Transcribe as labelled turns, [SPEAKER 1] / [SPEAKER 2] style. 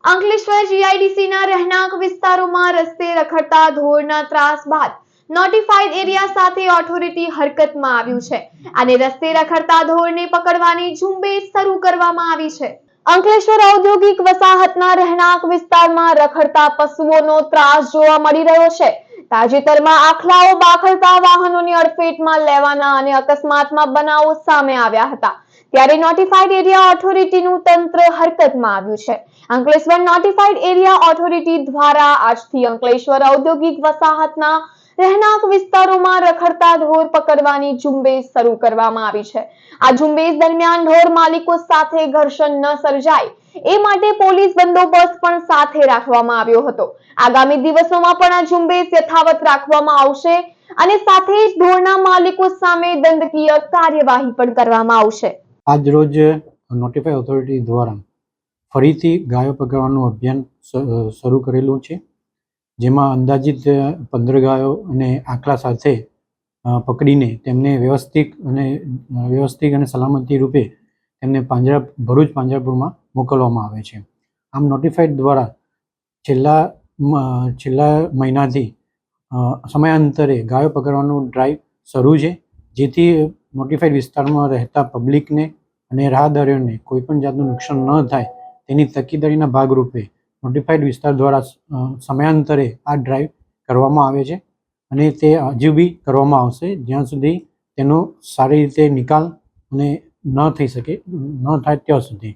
[SPEAKER 1] અંકલેશ્વર જીઆઈડીસીના રહેણાંક વિસ્તારોમાં રસ્તે રખડતા ઢોરના ત્રાસ બાદ નોટિફાઈડ એરિયા સાથે ઓથોરિટી હરકતમાં આવ્યું છે અને રસ્તે રખડતા ઢોરને પકડવાની ઝુંબેશ શરૂ કરવામાં આવી છે। અંકલેશ્વર ઔદ્યોગિક વસાહતના રહેણાંક વિસ્તારમાં રખડતા પશુઓનો ત્રાસ જોવા મળી રહ્યો છે। તાજેતરમાં આખલાઓ બાખડતા વાહનોની અડફેટમાં લેવાના અને અકસ્માતમાં બનાવો સામે આવ્યા હતા, ત્યારે નોટિફાઈડ એરિયા ઓથોરિટીનું તંત્ર હરકતમાં આવ્યું છે। અંકલેશ્વર નોટિફાઈડ એરિયા ઓથોરિટી દ્વારા આજથી અંકલેશ્વર ઔદ્યોગિક વસાહતના રહેણાંક વિસ્તારોમાં રખડતા ઢોર પકડવાની ઝુંબેશ શરૂ કરવામાં આવી છે। આ ઝુંબેશ દરમિયાન ઢોર માલિકો સાથે ઘર્ષણ ન સર્જાય એ માટે પોલીસ બંદોબસ્ત પણ સાથે રાખવામાં આવ્યો હતો। આગામી દિવસોમાં પણ આ ઝુંબેશ યથાવત રાખવામાં આવશે અને સાથે જ ઢોરના માલિકો સામે દંડકીય કાર્યવાહી પણ કરવામાં આવશે।
[SPEAKER 2] આજ રોજ નોટિફાઈડ ઓથોરિટી દ્વારા ફરીથી ગાયો પકડવાનું અભિયાન શરૂ કરેલું છે, જેમાં અંદાજિત 15 ગાયો અને આખલા સાથે પકડીને તેમને વ્યવસ્થિત અને સલામતી રૂપે તેમને ભરૂચ પાંજરાપોળમાં મોકલવામાં આવે છે। આમ નોટિફાઈડ દ્વારા છેલ્લા મહિનાથી સમયાંતરે ગાયો પકડવાનું ડ્રાઈવ શરૂ છે, જેથી નોટિફાઈડ વિસ્તારમાં રહેતા પબ્લિકને અને રાહદારીઓને કોઈપણ જાતનું નુકસાન ન થાય તેની તકેદારીના ભાગરૂપે નોટિફાઈડ વિસ્તાર દ્વારા સમયાંતરે આ ડ્રાઈવ કરવામાં આવે છે અને તે હજુ બી કરવામાં આવશે જ્યાં સુધી તેનો સારી રીતે નિકાલ ન થાય ત્યાં સુધી।